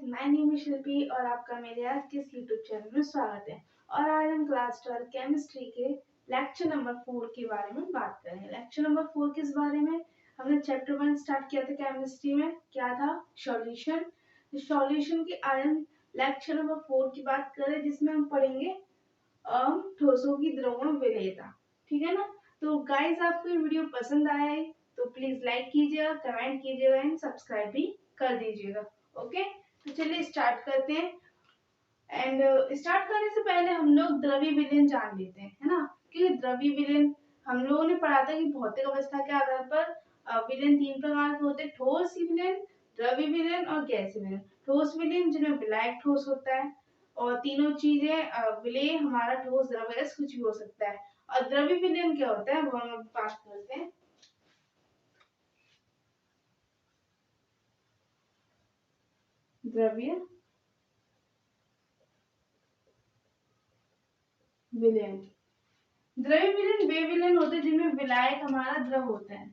My name is शिल्पी और आपका मेरे आज के इस यूट्यूब चैनल में स्वागत है। और आज हम क्लास 12 केमिस्ट्री के लेक्चर नंबर 4 के बारे में बात करेंगे। लेक्चर नंबर 4 किस बारे में? हमने चैप्टर 1 स्टार्ट किया था केमिस्ट्री में, क्या था? सॉल्यूशन। सॉल्यूशन की आज हम लेक्चर नंबर 4 की बात करें, जिसमें हम पढ़ेंगे ठोसों की द्रवण विलेयता। ठीक है ना? तो गाइस, आपको ये वीडियो पसंद आया है तो प्लीज लाइक कीजिएगा, कमेंट कीजिएगा एंड सब्सक्राइब भी कर दीजिएगा। ओके, तो चलिए स्टार्ट करते हैं। एंड स्टार्ट करने से पहले हम लोग द्रव्य विलयन जान लेते हैं, है ना? क्योंकि द्रव्य विलयन हम लोगों ने पढ़ा था कि भौतिक अवस्था के आधार पर विलयन 3 प्रकार के होते हैं: ठोस विलयन, द्रव्य विलयन और गैसीय विलयन। ठोस विलयन जिनमें विलायक ठोस होता है और तीनों चीजें विलेय हमारा ठोस द्रव गैस कुछ भी हो सकता है। और द्रव्य विलयन क्या होता है वो हम बात करते हैं। द्रव्य विलयन, द्रव्य विलयन वे विलयन होते हैं जिनमें विलायक हमारा द्रव होता है,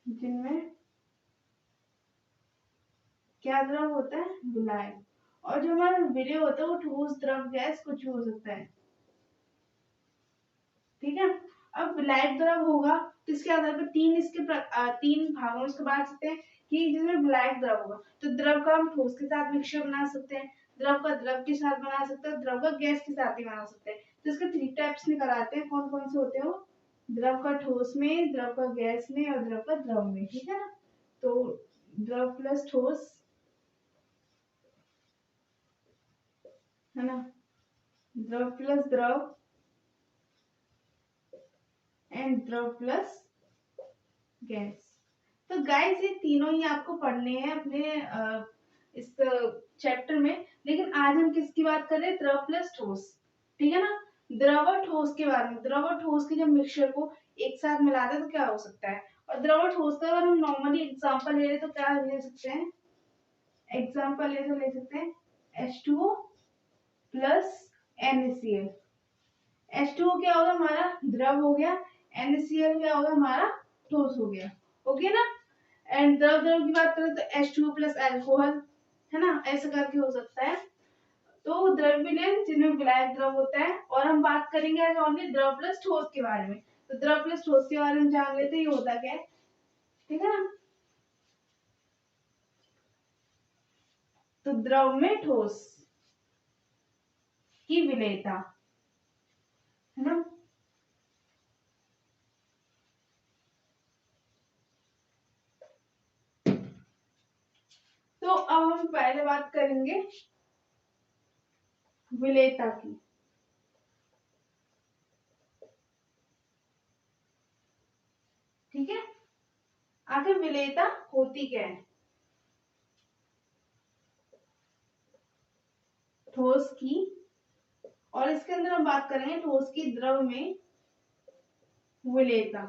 जिनमें क्या द्रव होता है? विलायक। और जो हमारा विलेय होता है वो ठोस द्रव गैस कुछ भी हो सकता है। ठीक है। अब विलायक द्रव होगा तो इसके आधार पर तीन भागों में इसको बांट सकते हैं कि जिसमें विलायक द्रव होगा तो द्रव का हम ठोस के साथ मिक्सचर बना सकते हैं, द्रव का द्रव के साथ बना सकते हैं, द्रव का गैस के साथ भी बना सकते हैं। तो इसके 3 टाइप्स निकल आते हैं। कौन कौन से होते हैं वो? द्रव का ठोस में, द्रव का गैस में और द्रव का द्रव में। ठीक है ना? तो द्रव प्लस ठोस, है ना? द्रव प्लस द्रव एंड द्रव प्लस गैस। तो गाइस, ये तीनों ही आपको पढ़ने हैं अपने इस चैप्टर में। लेकिन आज हम किसकी बात कर रहे हैं? द्रव प्लस ठोस। ठीक है ना? द्रव और ठोस के बारे में। द्रव और ठोस के जब मिक्सचर को एक साथ मिलाते हैं तो क्या हो सकता है? और द्रव और ठोस का अगर हम नॉर्मली एग्जांपल ले रहे तो क्या ले सकते हैं? एग्जांपल ले सकते हैं H2O प्लस NaCl। H2O क्या होगा? हमारा द्रव हो गया। NaCl क्या होगा? हमारा ठोस हो गया। ओके ना? एंड द्रव द्रव की बात करें तो H2O प्लस अल्कोहल, है ना? ऐसा करके हो सकता है। तो द्रव्य विलयन जिनमें विलायक द्रव होता है। और हम बात करेंगे आज ओनली द्रव प्लस ठोस के बारे में। तो द्रव प्लस ठोस के बारे में जान लेते हैं, ये होता क्या है। ठीक है ना? तो द्रव में ठोस की विलेयता, है ना? तो अब हम पहले बात करेंगे विलेयता की। ठीक है? आखिर विलेयता होती क्या है? ठोस की, और इसके अंदर हम बात करेंगे ठोस की द्रव में विलेयता।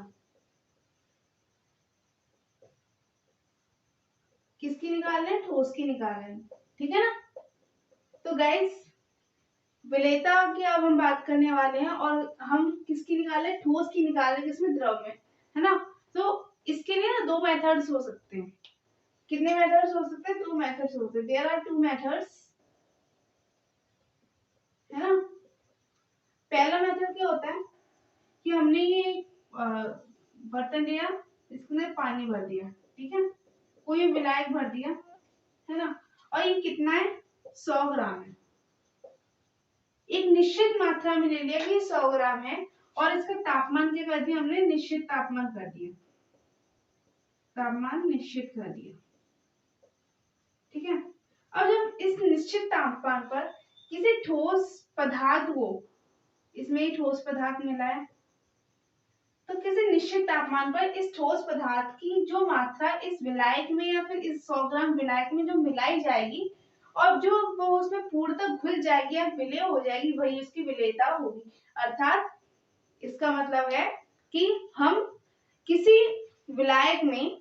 किसकी निकाल रहे हैं? ठोस की निकाल रहे हैं। ठीक है ना? तो गाइस, विलेयता की अब हम बात करने वाले हैं और हम किसकी निकाल रहे हैं? ठोस की निकाल रहे हैं, किसमें? द्रव में, है ना? तो इसके लिए ना 2 मेथड्स हो सकते हैं। कितने मेथड्स हो सकते हैं? 2 मेथड्स हो सकते हैं। देयर आर 2 मेथड्स, है ना? पहला मेथड क्या होता है कि हमने ये बर्तन लिया, इसमें पानी भर दिया, ठीक है? कोई विलायक भर दिया, है ना? और ये कितना है? 100 ग्राम है। एक निश्चित मात्रा में ले लिया कि 100 ग्राम है और इसका तापमान क्या कर दिया हमने? निश्चित तापमान कर दिया, तापमान निश्चित कर दिया। ठीक है? अब जब इस निश्चित तापमान पर किसी ठोस पदार्थ को, इसमें ही ठोस पदार्थ मिला है, तो किसी निश्चित तापमान पर इस ठोस पदार्थ की जो मात्रा इस विलायक में या फिर इस 100 ग्राम विलायक में जो मिलाई जाएगी और जो वो उसमें पूर्णतः घुल जाएगी या विलय हो जाएगी, वही उसकी विलेयता होगी। अर्थात इसका मतलब है कि हम किसी विलायक में,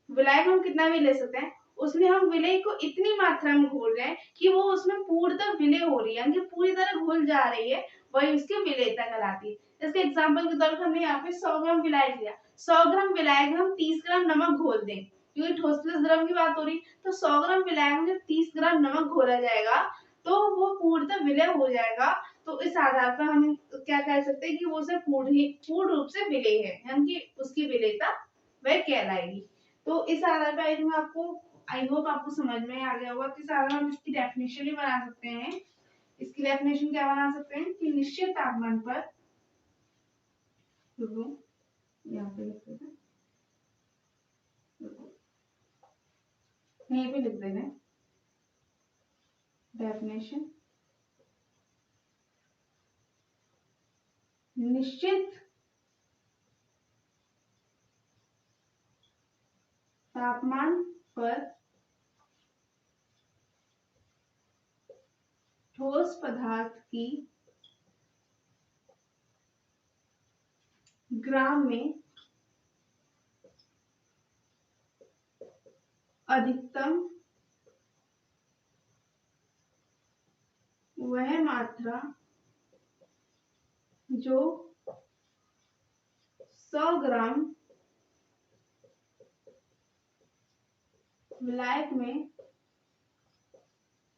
विलायक हम कितना भी ले सकते हैं, उसमें हम विलय को इतनी मात्रा में घोल रहे हैं कि वो उसमें पूर्णतः विलय हो रही है, यानी पूरी तरह घुल जा रही है, वही उसकी विलेयता कहलाती है। इसके एग्जांपल के तौर पर हमने यहाँ पे 100 ग्राम विलायक लिया। 100 ग्राम विलायक में हम 30 ग्राम नमक घोल दें क्योंकि ठोस प्लस द्रव की बात हो रही, तो 100 ग्राम विलायक में जब 30 ग्राम नमक घोला जाएगा तो वो पूर्णतः विलय हो जाएगा। तो इस आधार पर हम क्या कह सकते हैं कि वो सिर्फ पूर्ण रूप से विलय है, यानी कि उसकी विलयता वह कहलाएगी। तो इस आधार पर आई होप आपको समझ में आ गया होगा। तो इस आधार पर हम इसकी डेफिनेशन भी बना सकते हैं। इसकी डेफिनेशन क्या बना सकते हैं कि निश्चित तापमान पर, यहाँ पे लिख देते हैं, यहीं पे लिख देना डेफिनेशन, निश्चित तापमान पर ठोस पदार्थ की ग्राम में अधिकतम वह मात्रा जो 100 ग्राम विलायक में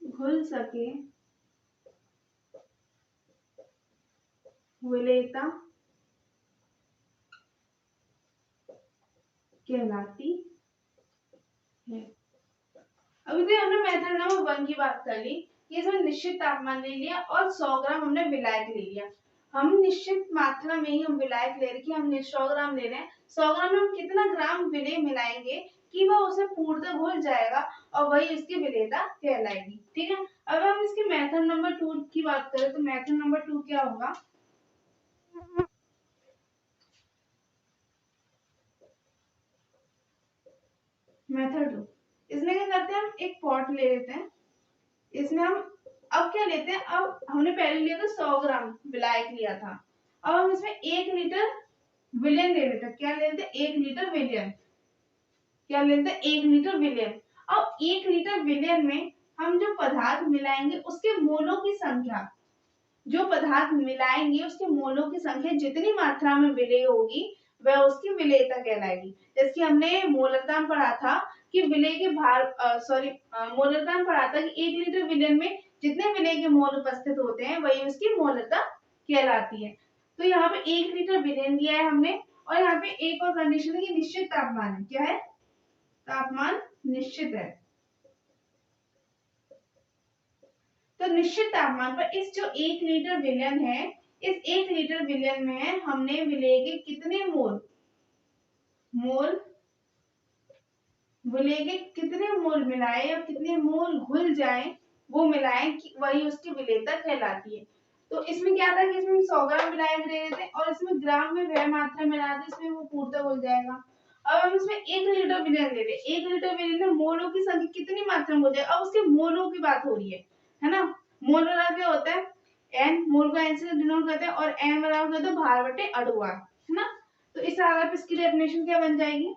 घुल सके विलेयता कहलाती है। अभी तक हमने मेथड नंबर 1 की बात कर ली कि इसमें निश्चित तापमान ले लिया और 100 ग्राम हमने विलायक ले लिया। हम निश्चित मात्रा में ही हम विलायक ले रहे कि हम 100 ग्राम ले रहे हैं, 100 ग्राम में हम कितना ग्राम विलेय मिलाएंगे कि वह उसे पूर्णतः घुल जाएगा और वही उसकी विलेयता कहलाएगी। ठीक है, अब हम इसके मेथड नंबर 2 की बात करें तो मेथड नंबर 2 क्या होगा। मेथड 2, इसमें क्या करते हैं, हम एक पॉट ले लेते हैं, इसमें हम अब क्या लेते हैं, अब हमने पहले लिया था 100 ग्राम विलायक लिया था, अब हम इसमें 1 लीटर विलेन ले लेते हैं। क्या ले लेते हैं, 1 लीटर विलेन। क्या ले लेते हैं, 1 लीटर विलेन। अब 1 लीटर विलेन में हम जो पदार्थ मिलाएंगे उसके मोलों की संख्या, जो पदार्थ मिलाएंगे उसके मोलों की संख्या जितनी मात्रा में विलेय होगी वह उसकी विलेयता कहलाएगी। जैसे हमने मोलरता में पढ़ा था कि विलेय के भार मोलरता में पढ़ा था कि 1 लीटर विलेन में जितने विलेय के मोल उपस्थित होते हैं वही उसकी मोलरता कहलाती है। तो यहाँ पे 1 लीटर विलेन दिया है हमने, और यहाँ पे एक और कंडीशन है कि निश्चित तापमान है। क्या है, तापमान निश्चित है। तो निश्चित तापमान पर इस जो 1 लीटर विलयन है, इस 1 लीटर विलयन में हमने विलेय के कितने विलेय के कितने मोल मिलाए या कितने मोल घुल जाए वो मिलाए कि वही उसकी विलेयता कहलाती है। तो इसमें क्या था कि इसमें 100 ग्राम विलायक दे देते और इसमें ग्राम में वह मात्रा मिला दे, इसमें वो पूर्णतः घुल जाएगा। अब हम इसमें 1 लीटर विलयन ले रहे, 1 लीटर विलयन में मोलों की संख्या कितनी मात्रा में हो जाए, अब उसके मोलों की बात हो रही है ना। मोल बराबर क्या होता है, एन, मोल को एन से डिनोट करते हैं, और एन बराबर क्या होता है, भार बटे अणुभार, है ना। तो इस आधार पर इसकी डेफिनेशन क्या बन जाएगी,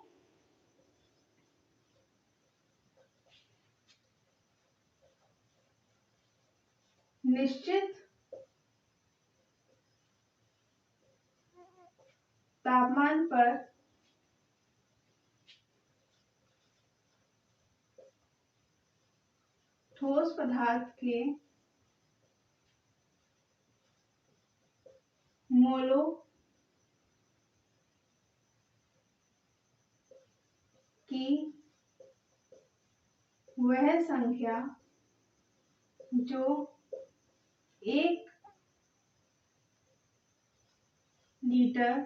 निश्चित तापमान पर ठोस पदार्थ के मोलों की वह संख्या जो 1 लीटर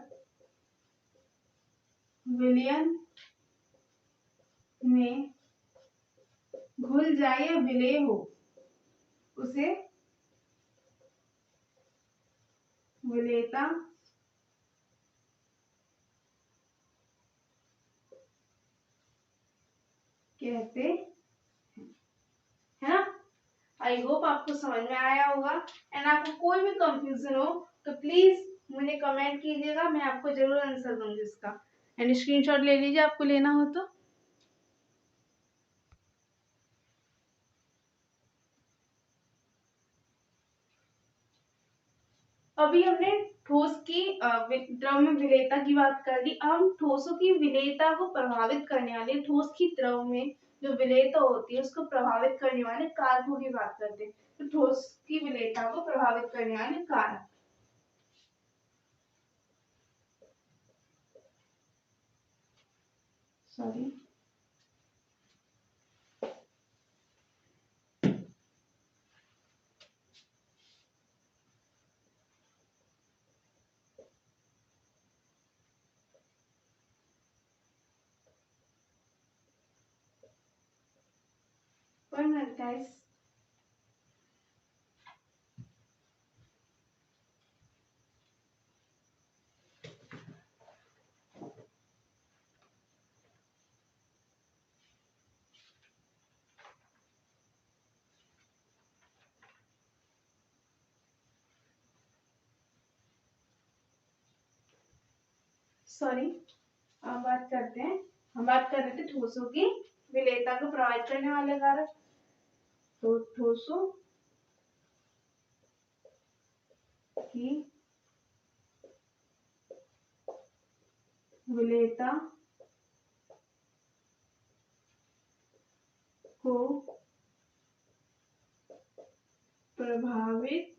विलयन में घुल जाए या विलेय हो उसे विलेयता कहते हैं, है ना। आई होप आपको समझ में आया होगा। एंड आपको कोई भी कंफ्यूजन हो तो प्लीज मुझे कमेंट कीजिएगा, मैं आपको जरूर आंसर दूंगी इसका। एंड स्क्रीनशॉट ले लीजिए आपको लेना हो तो। अभी हमने ठोस की द्रव में विलेयता की बात कर ली। अब हम ठोसों की विलेयता को प्रभावित करने वाले, ठोस की द्रव में जो विलेयता होती है उसको प्रभावित करने वाले कारकों की बात करते हैं। तो ठोस की विलेयता को प्रभावित करने वाले कारक, sorry, one minute guys. Sorry, बात करते हैं। हम बात कर रहे थे ठोसों की विलेयता को प्रभावित करने वाले कारक। तो ठोसों की विलेयता को प्रभावित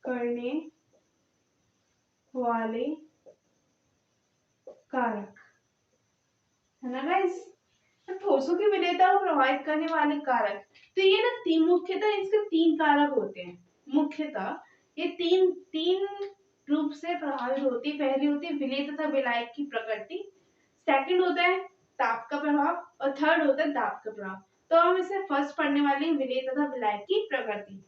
करने वाले कारक, है ना गाइस। तो ठोसों की विलेयता को प्रभावित करने वाले कारक, तो ये ना तीन, मुख्यतः इसके तीन कारक होते हैं। मुख्यतः ये तीन तीन रूप से प्रभावित होती है। पहली होती है विलेय तथा विलायक की प्रकृति, सेकंड होता है ताप का प्रभाव, और थर्ड होता है दाब का प्रभाव। तो हम इसे फर्स्ट पढ़ने वाले हैं, विलेय तथा विलायक की प्रकृति,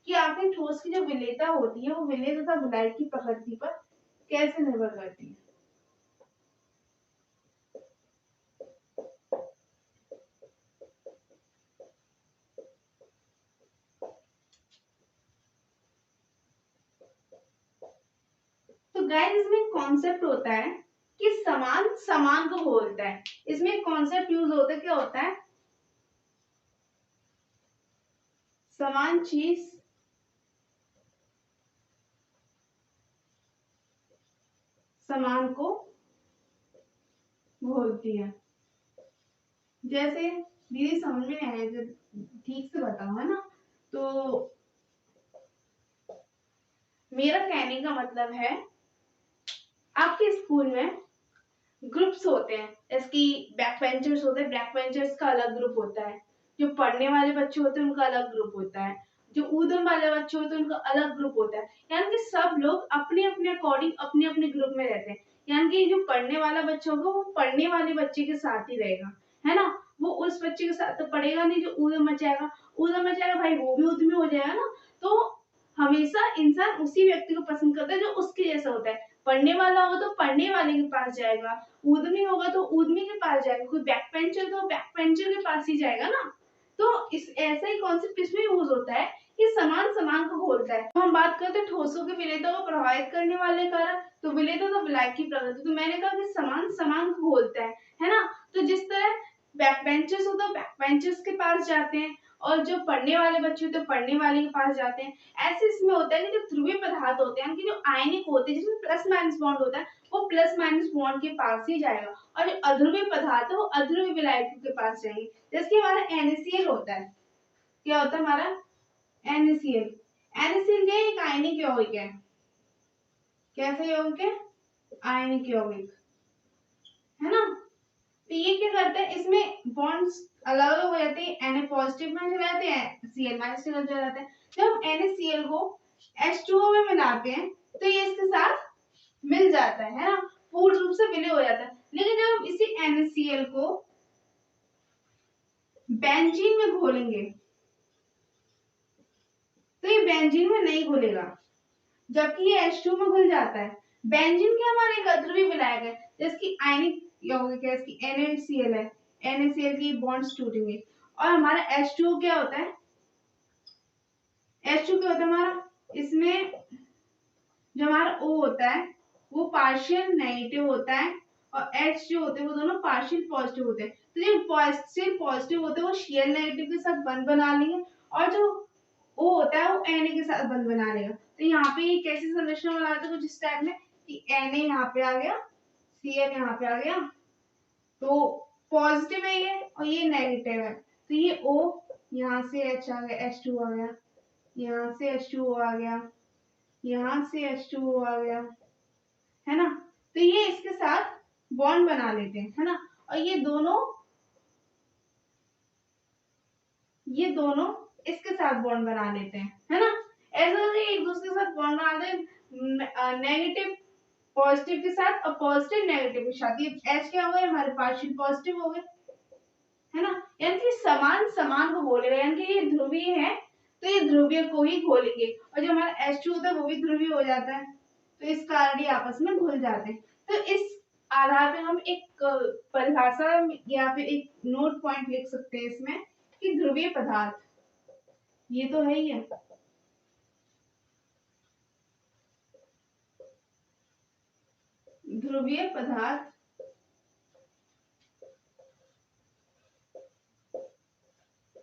कि आखिर ठोस की जो विलेयता होती है वो विलेय तथा विलायक की प्रकृति पर कैसे निर्भर करती है। तो गाइस इसमें कॉन्सेप्ट होता है कि समान समान को बोलता है। इसमें कॉन्सेप्ट यूज होता है, क्या होता है, समान चीज समान को बोलती है। जैसे दीदी समझ में आया, जब ठीक से बताओ, है ना। तो मेरा कहने का मतलब है, आपके स्कूल में ग्रुप्स होते हैं, जैसे कि बैक बेंचर्स होते हैं, बैक बेंचर्स का अलग ग्रुप होता है, जो पढ़ने वाले बच्चे होते हैं उनका अलग ग्रुप होता है, जो ऊधम वाले बच्चे होते हैं उनका अलग ग्रुप होता है। यानी कि सब लोग अपने अपने अकॉर्डिंग अपने अपने ग्रुप में रहते हैं। यानी कि जो पढ़ने वाला बच्चा होगा वो पढ़ने वाले बच्चे के साथ ही रहेगा, है ना। वो उस बच्चे के साथ तो पढ़ेगा नहीं जो ऊधम मचाएगा। ऊधम मचाएगा भाई, वो भी उधमी हो जाएगा ना। तो हमेशा इंसान उसी व्यक्ति को पसंद करता है जो उसके जैसा होता है। पढ़ने वाला होगा तो पढ़ने वाले के पास जाएगा, ऊधमी होगा तो ऊधमी के पास जाएगा, कोई बैक पेंचर तो बैक पेंचर के पास ही जाएगा ना। तो इस ऐसा ही कॉन्सेप्ट इसमें यूज होता है कि समान समान को घोलता है। तो हम बात करते हैं ठोसों के विलेयता को प्रभावित करने वाले कारक, तो विलेयता तो विलायक की प्रकृति, तो मैंने कहा कि समान समान को घोलता है ना। तो जिस तरह बैक बेंचर्स होता है बैक बेंचर्स के पास जाते हैं, और जो पढ़ने वाले बच्चे होते हैं पढ़ने वाले के पास जाते हैं। ऐसे इसमें होता है कि जो ध्रुवीय पदार्थ होते हैं, जो आयनिक होते हैं जिसमें प्लस माइनस बॉन्ड होता है, वो प्लस माइनस बॉन्ड के पास ही जाएगा, और जो अध्रुवीय पदार्थ है वो अध्रुवीय विलायकों के पास जाएंगे। जैसे हमारा NaCl होता है, क्या होता है हमारा NaCl। NaCl क्या है, एक आयनिक यौगिक है। कैसे यौगिक है, आयनिक यौगिक, है ना। तो ये क्या करता है, इसमें बॉन्ड्स अलग अलग हो जाते हैं, Na पॉजिटिव में चले जाते हैं, Cl माइनस चले जाते हैं। जब हम NaCl को H2O में मिलाते हैं तो ये इसके साथ मिल जाता है ना, पूर्ण रूप से विलय हो जाता है। लेकिन जब हम इसी NaCl को बेंजीन में घोलेंगे तो ये बेंजीन में नहीं घुलेगा, जबकि ये H2 में घुल जाता है। बेंजीन क्या, हमारे एक अध्रुवीय विलायक है, जिसकी आयनिक यौगिक है, इसकी NaCl है, NaCl की बॉन्ड्स टूटेंगे। और हमारा H2O क्या होता है, H2 क्या होता है हमारा, इसमें जो हमारा O होता है वो पार्शियल नेगेटिव होता है, और H जो होते हैं वो दोनों पार्शियल पॉजिटिव होते हैं। तो जो पार्शियल पॉजिटिव होते हैं वो शेयर नेगेटिव के साथ बंध बना लेंगे, और जो O होता है वो Na के साथ बंध बना लेगा। तो यहाँ पे ये कैसी संरचना बनाते हैं कुछ इस टाइप में कि Na यहाँ पे आ गया, Cl यहाँ पे आ गया, तो पॉजिटिव है ये और ये नेगेटिव है, तो ये O यहाँ से H आ गया, H2 आ गया, यहाँ से H2O आ गया, यहाँ से H2O आ गया, है ना। तो ये इसके साथ बॉन्ड बना लेते हैं, है ना। और ये दोनों इसके साथ बॉन्ड बना लेते हैं, है ना। ऐसा करके एक दूसरे के साथ बॉन्ड बनाते हैं, नेगेटिव पॉजिटिव के साथ और पॉजिटिव नेगेटिव के साथ। ये H क्या हो गए हमारे पार्शियल पॉजिटिव हो गए, है ना। यानी कि समान समान को बोलेगा, यानी कि ये ध्रुवीय है तो ये ध्रुवीय को ही खोलेंगे, और जो हमारा H2 होता है वो भी ध्रुवीय हो जाता है, तो इस कारण ये आपस में घुल जाते हैं। तो इस आधार पे हम एक परिभाषा या फिर एक नोट पॉइंट लिख सकते हैं इसमें कि ध्रुवीय पदार्थ, ये तो है ही है, ध्रुवीय पदार्थ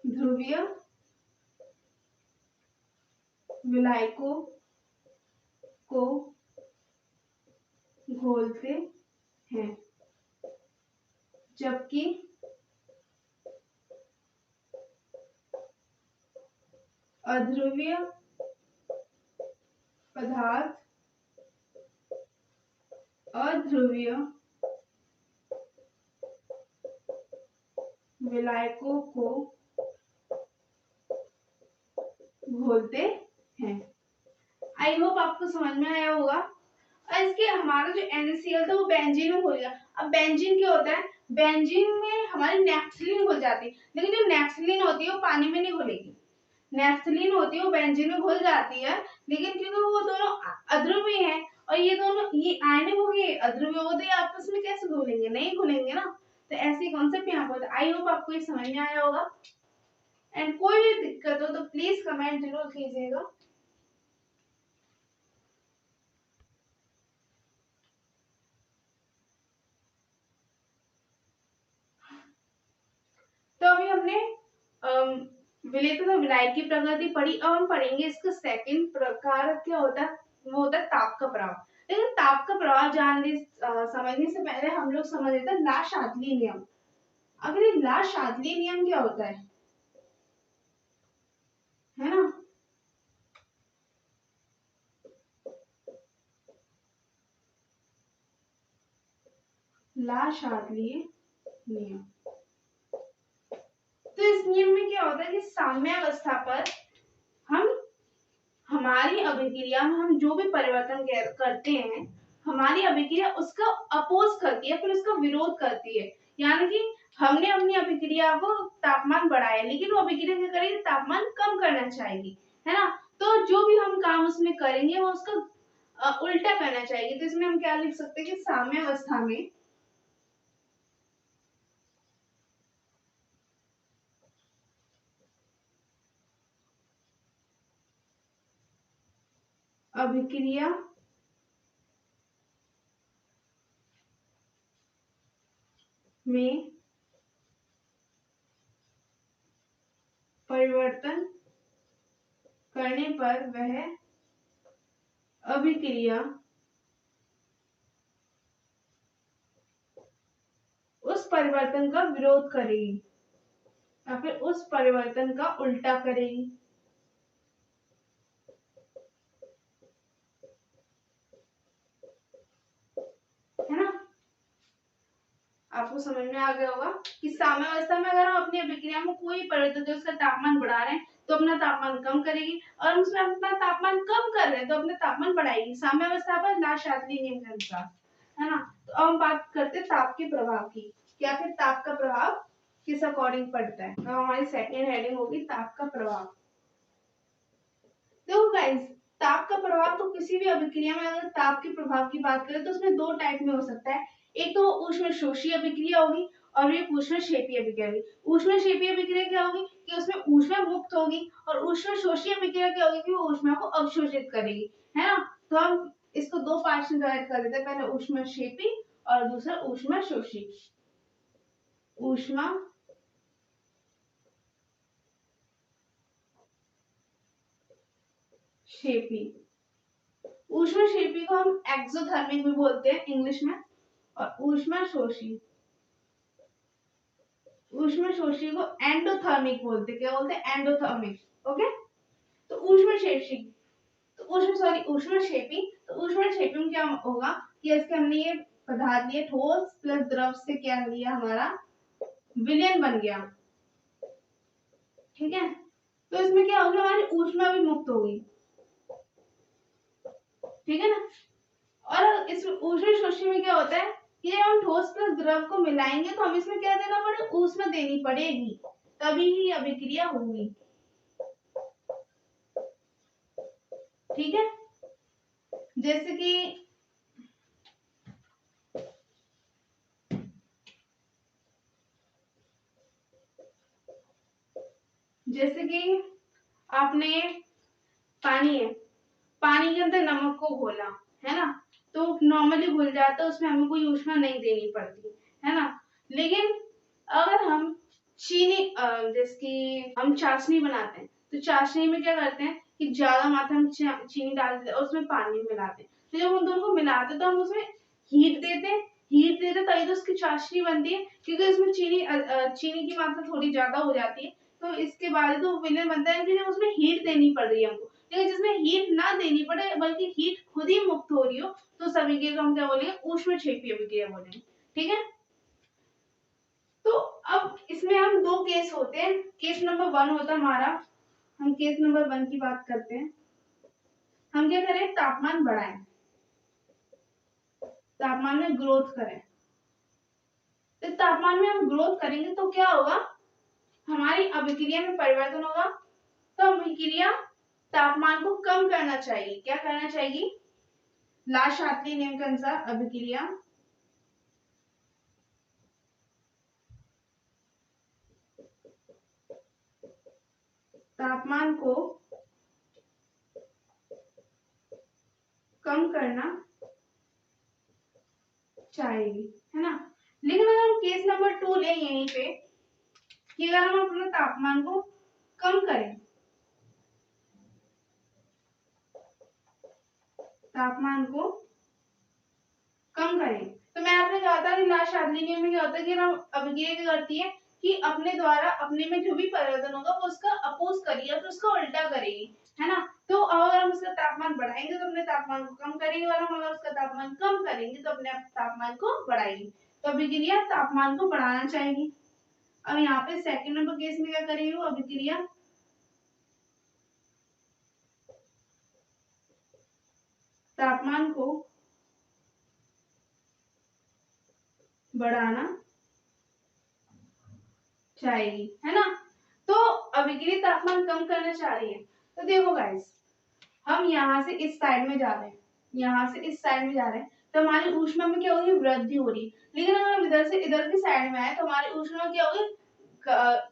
ध्रुवीय विलायकों को घोलते हैं, जबकि अध्रुवीय पदार्थ अध्रुवीय विलायकों को घोलते हैं। आई होप आपको समझ में आया होगा। और इसके हमारा जो NaCl था वो बेंजीन में घुल गया। अब बेंजीन क्या होता है, बेंजीन में हमारी नेफ्थलीन घुल जाती है, लेकिन जो नेफ्थलीन होती है वो पानी में नहीं घुलेगी। नेफ्थलीन होती है वो बेंजीन में घुल जाती है, लेकिन क्योंकि वो दोनों अध्रुवीय हैं और ये दोनों ये आयनिक हो गए अध्रुवीय हो, तो ये आपस में कैसे घुलेंगे, नहीं घुलेंगे ना। तो ऐसे कॉन्सेप्ट यहाँ पर आई होप आपको ये समझ में आया होगा। एंड कोई भी दिक्कत हो तो प्लीज कमेंट जरूर कीजिएगा। तो अभी हमने विलेय तथा विलायक की प्रकृति पढ़ी। अब हम पढ़ेंगे इसका सेकंड प्रकार क्या होता है, वो होता है ताप का प्रभाव। लेकिन ताप का प्रभाव समझने से पहले हम लोग समझ लेते हैं ला शातली नियम। अगर ये ला शातली नियम क्या होता है ना। ला शातलीय नियम, तो इस नियम में क्या होता है कि साम्यावस्था पर हम हमारी अभिक्रिया में हम जो भी परिवर्तन करते हैं, हमारी अभिक्रिया उसका अपोज करती है, फिर उसका विरोध करती है। यानी कि हमने अपनी अभिक्रिया को तापमान बढ़ाया, लेकिन वो अभिक्रिया क्या करेगी, तापमान कम करना चाहेगी, है ना। तो जो भी हम काम उसमें करेंगे वो उसका उल्टा करना चाहेगी। तो इसमें हम क्या लिख सकते हैं कि साम्यावस्था में अभिक्रिया में परिवर्तन करने पर वह अभिक्रिया उस परिवर्तन का विरोध करेगी या फिर उस परिवर्तन का उल्टा करेगी, है ना। आपको समझ में आ गया होगा कि साम्यावस्था में अगर हम अपनी अभिक्रिया में कोई परिवर्तन जो उसका तापमान बढ़ा रहे हैं तो अपना तापमान कम करेगी, और हम उसमें अपना तापमान कम कर रहे हैं तो अपना तापमान बढ़ाएगी, साम्यावस्था पर ला शातली नियम के अनुसार, है ना। तो अब हम बात करते हैं ताप के प्रभाव की, या फिर ताप का प्रभाव किस अकॉर्डिंग पड़ता है। तो हमारी सेकेंड हेडिंग होगी ताप का प्रभाव। देखो गाइस, ताप का प्रभाव तो किसी भी अभिक्रिया में अगर ताप के प्रभाव की बात करें तो उसमें दो टाइप में हो सकता है। एक तो ऊष्मशोषी अभिक्रिया होगी और एक ऊष्मक्षेपी अभिक्रिया होगी। ऊष्मक्षेपी अभिक्रिया क्या होगी कि उसमें ऊष्मा मुक्त होगी, और ऊष्मशोषी अभिक्रिया क्या होगी कि वो ऊष्मा को अवशोषित करेगी, है ना। तो हम इसको दो पार्ट में डिवाइड कर देते हैं, पहले ऊष्मक्षेपी और दूसरा ऊष्मशोषी। ऊष्मा क्षेपी। ऊष्मक्षेपी को हम एक्सोथर्मिक भी बोलते हैं इंग्लिश में, और ऊष्मशोषी को एंडोथर्मिक बोलते हैं। क्या बोलते हैं? एंडोथर्मिक। ओके, तो ऊष्मक्षेपी तो ऊष्मक्षेपी में क्या होगा कि इसके हमने ये पदार्थ लिए ठोस प्लस द्रव से क्या लिया, हमारा विलयन बन गया। ठीक है, तो इसमें क्या होगा, हमारी ऊष्मा भी मुक्त होगी। ठीक है ना। और इस ऊष्मशोषी में क्या होता है कि जब हम ठोस प्लस द्रव को मिलाएंगे तो हम इसमें क्या देना पड़ेगा, ऊष्मा देनी पड़ेगी, तभी ही अभिक्रिया होगी। ठीक है, जैसे कि आपने पानी है, पानी के अंदर नमक को घोला है ना, तो नॉर्मली घुल जाता है, उसमें हमें कोई ऊष्मा नहीं देनी पड़ती है ना। लेकिन अगर हम चीनी जैसे हम चाशनी बनाते हैं, तो चाशनी में क्या करते हैं कि ज्यादा मात्रा में चीनी डाल देते हैं और उसमें पानी मिलाते हैं। तो जब उन दोनों को मिलाते हैं तो हम उसमें हीट देते हैं, तभी तो उसकी चाशनी बनती है, क्योंकि उसमें चीनी की मात्रा थोड़ी ज्यादा हो जाती है। तो इसके बाद तो विनर बनता है कि उसमें हीट देनी पड़ रही है हमको। लेकिन जिसमें हीट ना देनी पड़े बल्कि हीट खुद ही मुक्त हो रही हो, तो उस अभिक्रिया को हम क्या बोलेंगे, ऊष्मक्षेपी अभिक्रिया बोलेंगे। ठीक है, तो अब इसमें हम दो केस होते हैं। केस नंबर 1 होता है हमारा, हम केस नंबर 1 की बात करते हैं। हम क्या करें, तापमान बढ़ाएं, तापमान में ग्रोथ करें। तो तापमान में हम ग्रोथ करेंगे तो क्या होगा, हमारी अभिक्रिया में परिवर्तन होगा। तो अभिक्रिया तापमान को कम करना चाहिए। क्या करना चाहिए, ला शास्त्री नियम के अनुसार अभिक्रिया तापमान को कम करना चाहिए, है ना। लेकिन अगर हम केस नंबर 2 ले यहीं पे कि अगर हम अपने तापमान को कम करें, तापमान को कम करें, तो मैं आपने कहा था कि लास्ट शादी नियम में क्या होता है कि हम अभिक्रिया क्या करती है कि अपने द्वारा अपने में जो भी परिवर्तन होगा वो उसका अपोज करेगी, फिर उसका उल्टा करेगी, है ना। तो अगर हम उसका तापमान बढ़ाएंगे तो अपने तापमान को कम करेंगे, और हम अगर उसका तापमान कम करेंगे तो अपने तापमान को बढ़ाएगी। तो अभिक्रिया तापमान को बढ़ाना चाहिए। अब यहाँ पे सेकंड नंबर केस में क्या करेगी वो अभिक्रिया तापमान को बढ़ाना चाहिए, है ना। तो अभिक्रिया तापमान कम करना चाह रही है, तो देखो गाइस, हम यहाँ से इस साइड में जा रहे हैं, यहाँ से इस साइड में जा रहे हैं, तो हमारी ऊष्मा में क्या होगी, वृद्धि हो रही है। लेकिन अगर हम इधर से इधर की साइड में आए तो हमारी ऊष्मा क्या होगी,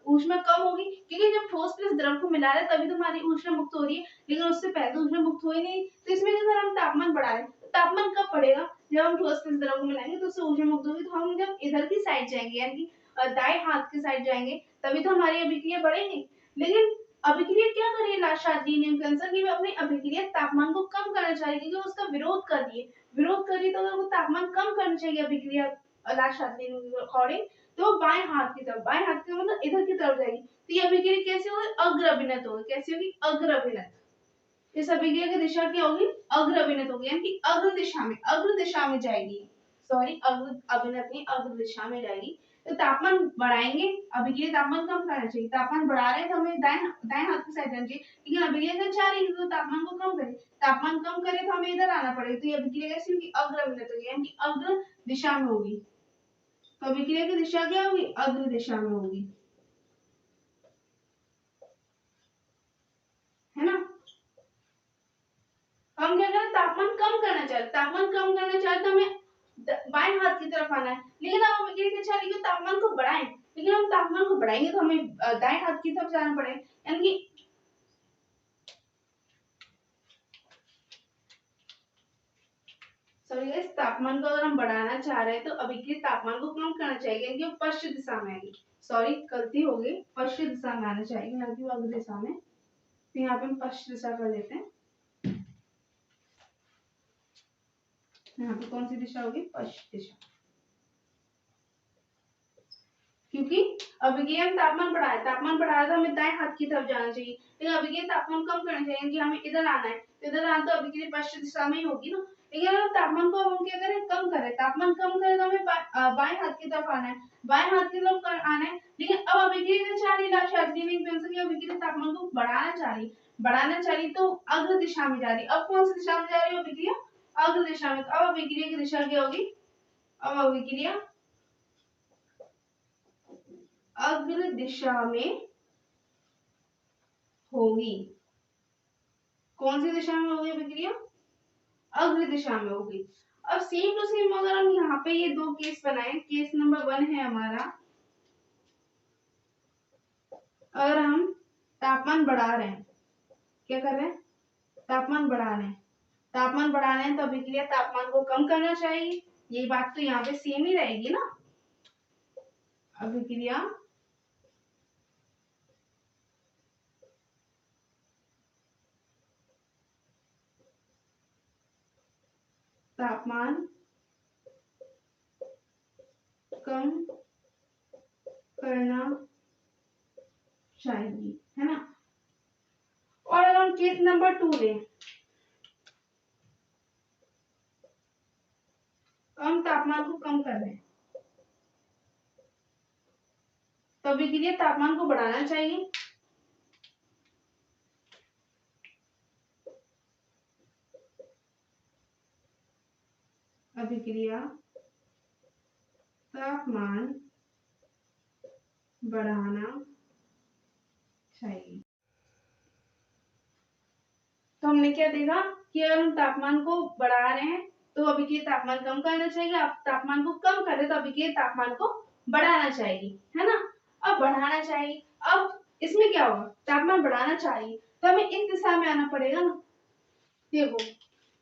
ऊष्मा कम होगी, क्योंकि जब ठोस प्लस द्रव को मिला रहे तभी तो हमारी ऊष्मा मुक्त हो रही है, लेकिन उससे पहले ऊष्मा मुक्त हो ही नहीं। तो इसमें अगर हम तापमान बढ़ा रहे हैं, तो तापमान कब बढ़ेगा, जब हम ठोस प्लस द्रव को मिलाएंगे तो उससे ऊष्मा मुक्त होगी। तो हम जब इधर की साइड जाएंगे, यानी दाएं हाथ की साइड जाएंगे, तभी तो हमारी अभिक्रिया बढ़ेगी। लेकिन अभिक्रिया क्या कर रही है लास्ट शास्त्रीय नियम के अनुसार, कि वह अपनी अभिक्रिया तापमान को कम करना चाहिए, क्योंकि उसका विरोध कर रही है। विरोध कर रही है तो अगर वो तापमान कम करना चाहिए अभिक्रिया लास्ट शास्त्रीय नियम के अकॉर्डिंग, तो बाएं हाथ की तरफ, बाएं हाथ की मतलब इधर की तरफ जाएगी। तो ये अभिक्रिया कैसे होगी, अग्र अभिनत होगी। कैसी होगी, अग्र अभिनत। इस अभिक्रिया की दिशा क्या होगी, अग्र अभिनत होगी, यानी कि अग्र दिशा में जाएगी। सॉरी, अग्र अभिनत नहीं, अग्र दिशा में जाएगी। तो तापमान बढ़ाएंगे, अभिक्रिया तापमान कम करना चाहिए। तापमान बढ़ा रहे हैं तो हमें दाएं हाथ की साइड जाना चाहिए, लेकिन अभिक्रिया क्या चाह रही है, तो तापमान को कम करें। तापमान कम करें तो हमें इधर आना पड़ेगा। तो ये अभिक्रिया कैसी होगी, अग्र अभिनत होगी, यानी कि अग्र दिशा में होगी। तो अभिक्रिया की दिशा क्या होगी, अग्र दिशा में होगी, है ना। हम क्या करें, तापमान कम करना चाहते, तो हमें बाएं हाथ की तरफ आना है। लेकिन अब हम ये चाह रहे हैं तापमान को बढ़ाएं, लेकिन हम तापमान को बढ़ाएंगे तो हमें दाएं हाथ की तरफ जाना पड़ेगा, यानी कि सॉरी गाइस, तापमान को अगर हम बढ़ाना चाह रहे हैं तो अभिक्रिया तापमान को कम करना चाहिए, यानी कि वो पश्चिम दिशा में आएगी। सॉरी, गलती हो गई, पश्चिम दिशा में आना चाहिए, ना कि अग्र दिशा में। तो यहाँ पे हम पश्चिम दिशा कर लेते हैं। यहाँ पे कौन सी दिशा होगी? पश्चिम दिशा, क्योंकि अभिक्रिया में तापमान बढ़ा है, तापमान बढ़ाया तो हमें दाएं हाथ की तरफ जाना चाहिए, लेकिन अभिक्रिया तापमान कम करना चाहिए कि हमें इधर आना है, तो इधर आना तो अभिक्रिया पश्चिम दिशा में ही होगी ना। लेकिन अगर तापमान को हम क्या करें? कम करें, तापमान कम करें तो हमें बाएं हाथ की तरफ आना है, बाएं हाथ की तरफ आना है। लेकिन अब अभिक्रिया क्या चाह रही है? अभिक्रिया तापमान को बढ़ाना चाह रही तो अग्र दिशा में जा रही। अब कौन सी दिशा में जा रही है अभिक्रिया? अग्र दिशा में। अब अभिक्रिया की दिशा क्या होगी? अब अभिक्रिया अग्र दिशा में होगी। कौन सी दिशा में होगी अभिक्रिया? अग्र दिशा में होगी। अब सेम टू सेम अगर हम यहाँ पे ये दो केस बनाए, केस नंबर 1 है हमारा, अगर हम तापमान बढ़ा रहे हैं, क्या कर रहे हैं? तापमान बढ़ा रहे हैं, तापमान बढ़ा रहे हैं तो अभिक्रिया तापमान को कम करना चाहिए। ये बात तो यहाँ पे सेम ही रहेगी ना। अभिक्रिया तापमान कम करना चाहिए, है ना। और अगर हम केस नंबर 2 लें, हम तापमान को कम कर रहे हैं तो अभिक्रिया तापमान को बढ़ाना चाहिए। अभिक्रिया तापमान बढ़ाना चाहिए। तो हमने क्या देखा कि अगर हम तापमान को बढ़ा रहे हैं तो अभिक्रिया तापमान कम करना चाहिए, आप तापमान को कम कर रहे तो अभिक्रिया तापमान को बढ़ाना चाहिए, है ना। अब बढ़ाना चाहिए, अब इसमें क्या होगा? तापमान बढ़ाना चाहिए तो हमें इस दिशा में आना पड़ेगा ना। देखो,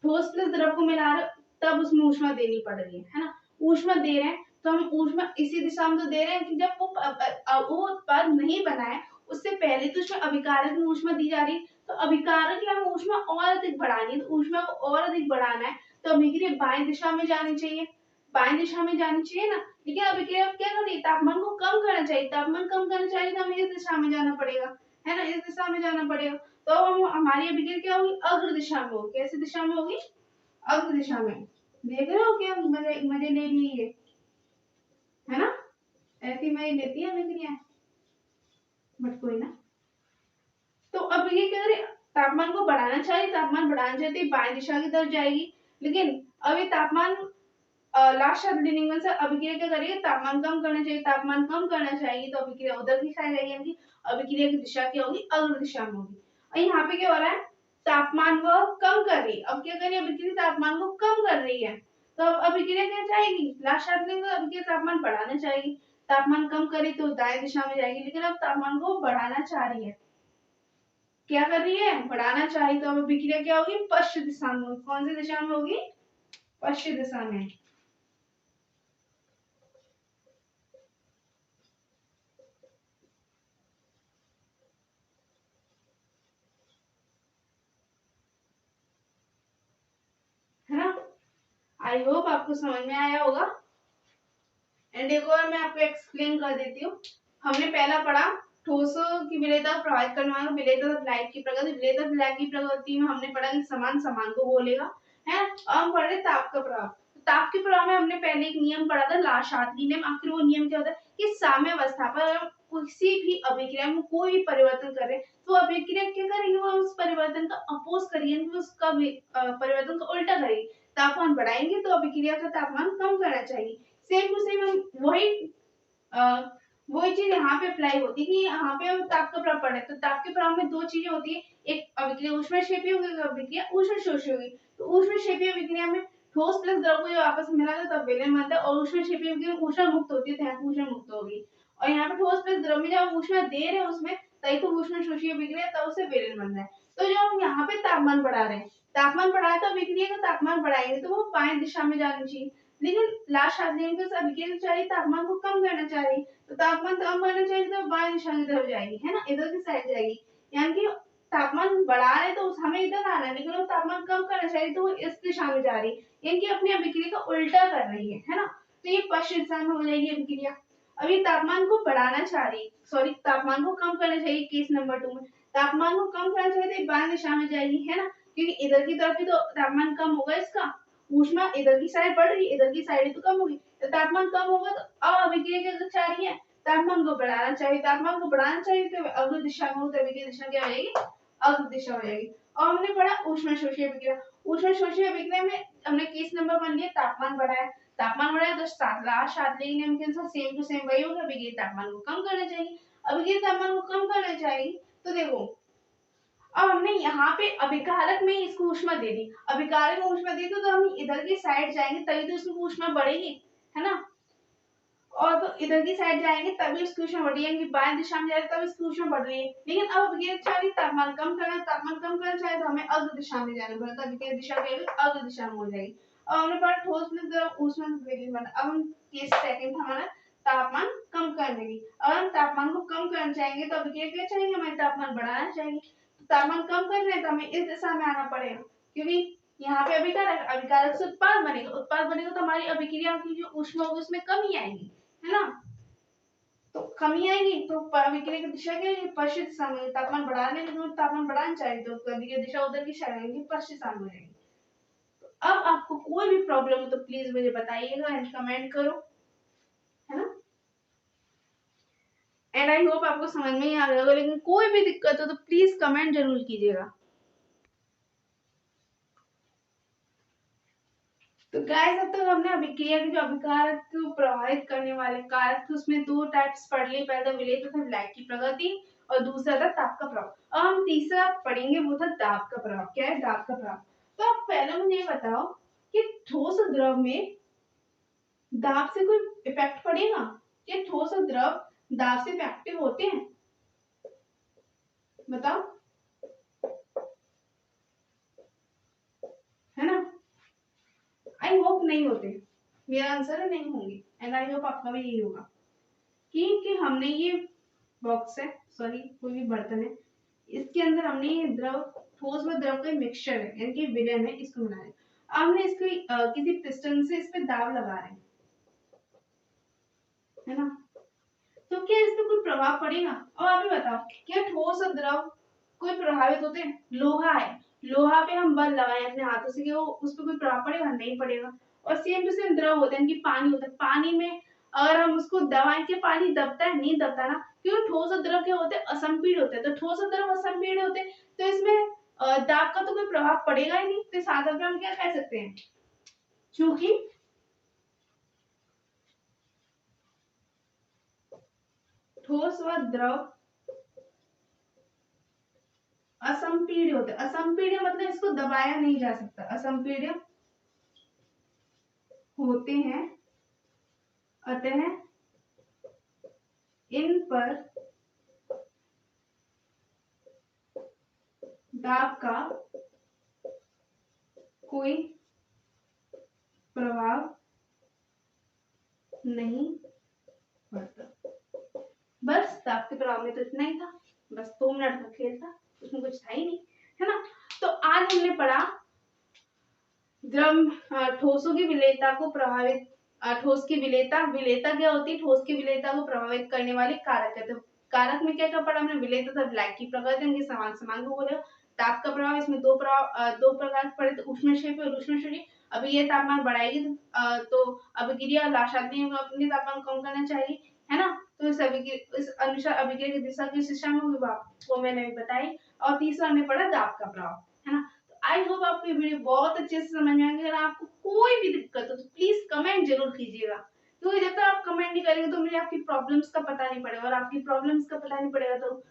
ठोस प्लस द्रव को मिला रहे तब उसमें ऊष्मा देनी पड़ रही है ना। ऊष्मा दे रहे हैं तो हम ऊष्मा इसी दिशा में तो दे रहे हैं कि जब वो उत्पाद नहीं बना है उससे पहले तो उसमें अभिकारक में ऊष्मा दी जा रही है, तो अभिकारक या हमें ऊष्मा और अधिक बढ़ानी है, तो ऊष्मा को और अधिक बढ़ाना है तो अभिक्रिया बाएं दिशा में जानी चाहिए, बाएं दिशा में जानी चाहिए ना। लेकिन अभिक्रिया अब क्या कर रही है? तापमान को कम करना चाहिए, तापमान कम करना चाहिए तो हमें इस दिशा में जाना पड़ेगा, है ना, इस दिशा में जाना पड़ेगा। तो हम हमारी अभिक्रिया क्या होगी? अग्र दिशा में होगी। कैसी दिशा में होगी? अग्र दिशा में। देख रहे हो क्या मजे मजे ले रही है ना, ऐसी मजे लेती है अभिक्रिया, बट कोई ना। तो अब ये क्या करें? तापमान को बढ़ाना चाहिए, तापमान बढ़ाना चाहिए तो बाएं दिशा की तरफ जाएगी। लेकिन अब ये तापमान लास्ट शब्द लिंगन से अभिक्रिया क्या करेगी? तापमान कम करना चाहिए, तापमान कम करना चाहिए तो अभिक्रिया उधर दिशा जाएगी, यानी अभिक्रिया की दिशा क्या होगी? अग्र दिशा में होगी। और यहाँ पे क्या हो रहा है? तापमान वह कम कर रही है। अब क्या करिए? अभिक्रिया तापमान को कम कर रही है तो अब अभिक्रिया क्या चाहेगी? लास्ट शब्द लिंग अभिक्रिया तापमान बढ़ाना चाहिए, तापमान कम करे तो दाएं दिशा में जाएगी, लेकिन अब तापमान को बढ़ाना चाह रही है। क्या कर रही है? बढ़ाना चाहिए तो अब अभिक्रिया क्या होगी? पश्चिम दिशा में होगी। कौन सी दिशा में होगी? पश्चिम दिशा में। है ना। आई होप आपको समझ में आया होगा। एंड एक और मैं आपको एक्सप्लेन कर देती हूँ। हमने पहला पढ़ा ठोसों की विलेयता प्रभावित करने वाला विलेयता लाइट की प्रगति, विलेयता लाइट की प्रगति में हमने पढ़ा कि समान समान को बोलेगा, है। अब हम पढ़ रहे ताप का प्रभाव। ताप के प्रभाव में हमने पहले एक नियम पढ़ा था, लाशात्री नियम। आखिर वो नियम क्या होता है कि साम्य अवस्था पर किसी भी अभिक्रिया में कोई भी परिवर्तन करे तो अभिक्रिया क्या करेगी? वो उस परिवर्तन का अपोज करेगी, उसका परिवर्तन का उल्टा करेगी। तापमान बढ़ाएंगे तो अभिक्रिया का तापमान कम करना चाहिए। सेम टू सेम वही चीज यहाँ पे अप्लाई होती है कि यहाँ पे हम ताप का प्रभाव पढ़ रहे हैं, तो ताप के प्रभाव में दो चीजें होती है, एक अभिक्रिया ऊष्मक्षेपी होगी, अभिक्रिया ऊष्मशोषी होगी। तो ऊष्मक्षेपी अभिक्रिया में ठोस प्लस द्रव को जब आपस में मिलाते हैं तब विलयन बनता है, और ऊष्मक्षेपी अभिक्रिया ऊष्मा मुक्त होती है तो यहाँ ऊष्मा मुक्त होगी। और यहाँ पे ठोस प्लस द्रव में जब हम ऊष्मा दे रहे हैं उसमें तभी तो ऊष्मशोषी अभिक्रिया, तब उसे विलयन बन रहा है। तो जब हम यहाँ पे तापमान बढ़ा रहे हैं, तापमान बढ़ाए तो अभिक्रिया का तापमान बढ़ाएंगे तो वो बाएं दिशा में जानी चाहिए। लेकिन लास्ट अभिक्रिया चाहिए तापमान को कम करना चाहिए, तो तापमान कम करना चाहिए तो बाएं दिशा की तरफ जाएगी, है ना, इधर की साइड जाएगी। यानी कि तापमान बढ़ा रहे तो हमें इधर आना है, लेकिन वो तापमान कम करना चाहिए तो वो इस दिशा में जा रही है, यानी कि अपनी अभिक्रिया का उल्टा कर रही है ना। तो ये पश्चिम दिशा में हो जाएगी अभिक्रिया। अब ये तापमान को बढ़ाना चाह रही, सॉरी तापमान को कम करना चाहिए केस नंबर 2 में। तापमान को कम करना चाहिए तो बाएं दिशा में जाएगी, है ना, क्योंकि इधर की तरफ भी तो तापमान कम होगा, इसका ऊष्मा इधर की साइड बढ़ रही है, इधर की साइड तो कम होगी, तो तापमान कम होगा तो अभिक्रिया क्या चाह रही है, तापमान को बढ़ाना चाहिए। तापमान को बढ़ाना चाहिए तो अग्र दिशा में हो, तो अभिक्रिया दिशा क्या हो जाएगी, अग्र दिशा हो जाएगी। और हमने पढ़ा ऊष्माशोषी अभिक्रिया। ऊष्माशोषी अभिक्रिया में हमने केस नंबर 1 लिया, तापमान बढ़ाया, तापमान बढ़ाया तो शास्त्रीय नियम के अनुसार सेम टू सेम वही होगा, अभिक्रिया तापमान को कम करना चाहिए। अभिक्रिया तापमान को कम करना चाहिए तो देखो अब हमने यहाँ पे अभिकारक में इसको ऊष्मा दे दी, अभिकारक में ऊष्मा दी तो हम इधर की साइड जाएंगे तभी तो इसमें ऊष्मा बढ़ेगी, है ना, और तो इधर की साइड जाएंगे तभी इसकी ऊष्मा बढ़ रही है, बाएं दिशा में जाएंगे तब इसकी ऊष्मा बढ़ रही है। लेकिन अब अभिक्रिया चाहिए तापमान कम करना, तापमान कम करना चाहे तो हमें अग्र दिशा में जाना पड़ेगा, अभिक्रिया दिशा क्या होगी, अग्र दिशा में हो जाएगी। अब हमने पढ़ा ठोस में द्रव ऊष्मा विघटन बना। अब हम केस सेकंड था हमारा तापमान कम करने की। अब हम तापमान को कम करना चाहेंगे तो अभिक्रिया क्या चाहिए, हमें तापमान बढ़ाना चाहिए। तापमान कम करना है तो हमें इस दिशा में आना पड़ेगा, क्योंकि यहाँ पे अभिकारक, अभिकारक से उत्पाद बनेगा, उत्पाद बनेगा तो हमारी अभिक्रिया की जो ऊष्मा होगी उसमें कमी आएगी, है ना, तो कमी आएगी तो अभिक्रिया की दिशा क्या है, पश्चिम दिशा में। तापमान बढ़ाने के लिए तापमान बढ़ाना चाहिए तो अभिक्रिया दिशा उधर की साइड आएगी, पश्चिम दिशा में जाएगी। तो अब आपको कोई भी प्रॉब्लम हो तो प्लीज मुझे बताइएगा एंड कमेंट करो, है ना, एंड आई होप आपको समझ में ही आ गया होगा। लेकिन कोई भी दिक्कत हो तो प्लीज कमेंट जरूर कीजिएगा। तो गाइस अब तक हमने अभिक्रिया के जो अभिकारक को प्रभावित करने वाले कारक थे उसमें 2 टाइप्स पढ़ लिए, पहला विलेय तथा विलायक की प्रगति और दूसरा था ताप का प्रभाव। अब हम तीसरा पढ़ेंगे, वो था दाब का प्रभाव। क्या है दाब का प्रभाव, तो आप पहले मुझे ये बताओ कि ठोस और द्रव में दाब से कोई इफेक्ट पड़ेगा, क्या ठोस और द्रव दाब से इफेक्टिव होते हैं, बताओ, है ना, आई होप नहीं होते, मेरा आंसर है नहीं होंगे, एंड आई होप आपका भी यही होगा। कि हमने ये बॉक्स है, सॉरी कोई भी बर्तन है, इसके अंदर हमने ये द्रव, ठोस व द्रव का मिक्सचर है, यानी कि विलयन है, इसको बना रहे हैं। हमने इसको किसी पिस्टन से इस पे दाब लगा रहे हैं, है ना, तो क्या इस पे कोई प्रभाव पड़ेगा। अब आप ही बताओ, क्या ठोस और द्रव कोई प्रभावित होते हैं, लोहा है, लोहा पे हम बल लगाए अपने हाथों से, कि वो उस पर कोई प्रभाव पड़ेगा, नहीं पड़ेगा। और सेम टू सेम द्रव होते हैं, कि पानी होता है, पानी में अगर हम उसको दबाएं कि पानी दबता है, नहीं दबता ना, क्योंकि ठोस और द्रव क्या होते हैं, असंपीड होते हैं, तो ठोस और द्रव असंपीड होते हैं, तो इसमें दाब का तो कोई प्रभाव पड़ेगा ही नहीं, तो साधारण में हम क्या कह सकते हैं, क्योंकि ठोस व द्रव असंपीड्य होते हैं। असंपीड्य मतलब इसको दबाया नहीं जा सकता, असंपीड्य होते हैं, अतः इन पर दाब का कोई प्रभाव नहीं पड़ता। बस दाब के प्रभाव में तो इतना ही था, बस 2 मिनट का खेल था, उसमें कुछ था ही नहीं, है ना। तो आज हमने पढ़ा द्रव ठोसों की विलेयता को प्रभावित, ठोस की विलेयता, विलेयता क्या होती है, ठोस की विलेयता को प्रभावित करने वाले कारक है। तो कारक में क्या क्या पढ़ा हमने, विलेय तथा विलायक की प्रकृति, इनके समान समान को बोले। ताप का प्रभाव, इसमें दो प्रकार पढ़े, तो उष्णक्षेपी और ऊष्मशोषी। अभी ये तापमान बढ़ाएगी तो अभिक्रिया लाशाग्नि में अपने तापमान कम करना चाहिए, है ना, तो इस अनुसार अभिक्रिया की दिशा किस दिशा में होगी आपको मैंने बताई। और तीसरा हमने पढ़ा दाब का प्रभाव, है ना। आई होप आपको ये वीडियो बहुत अच्छे से समझ में आएगी। अगर आपको कोई भी दिक्कत हो तो प्लीज कमेंट जरूर कीजिएगा, क्योंकि जब तक आप कमेंट नहीं करेंगे तो मुझे आपकी प्रॉब्लम्स का पता नहीं पड़ेगा, और आपकी प्रॉब्लम्स का पता नहीं पड़ेगा तो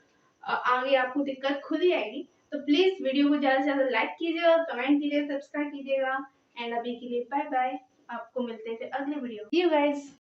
आगे आपको दिक्कत खुद ही आएगी। तो प्लीज वीडियो को ज्यादा से ज्यादा लाइक कीजिएगा, कमेंट कीजिएगा, सब्सक्राइब कीजिएगा, एंड अभी के लिए बाय बाय। आपको मिलते हैं फिर अगले वीडियो। See you guys.